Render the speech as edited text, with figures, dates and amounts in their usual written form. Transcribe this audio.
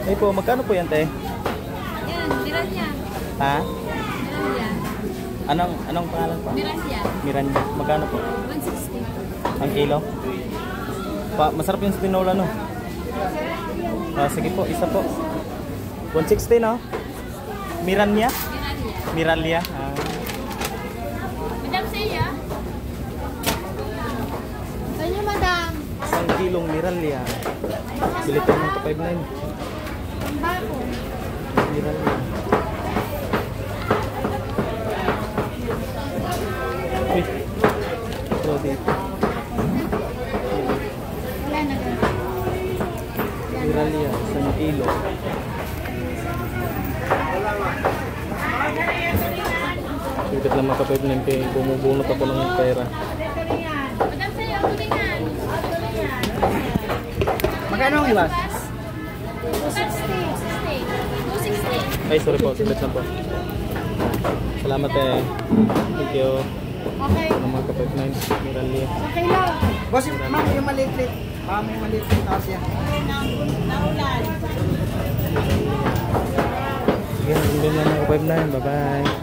Ay po, magkano po yan, te? Yan, Miranya. Ha? Miranya. Anong pangalan po? Miranya. Miranda. Magkano po? 160. Ang kilo? Masarap yung tinola, no? Sige po, isa po. 160, no? Miranya? Miranya. Miralya. Madam Saya. Sa'yo, madam. 1 kilong Miralya. Bili tayo ng 259. Ang bago. Miralya. Uy. Ito dito. Wala na ganun. Miralya, 1 kilo. Higit lang maka-59 kay bumubunot ako ng pera. Madam Saya, kulingan. Magkano ang iwas? 260. Ay, sorry po. Saglit lang po. Salamat eh. Thank you. Okay. Ng mga ka-59. Miralya. Okay lang. Boss, ma'am, yung maliit-lit. Ma'am, yung maliit-lit tapos yan. Naulan. Sige, hanggang lang mga ka-59. Bye-bye.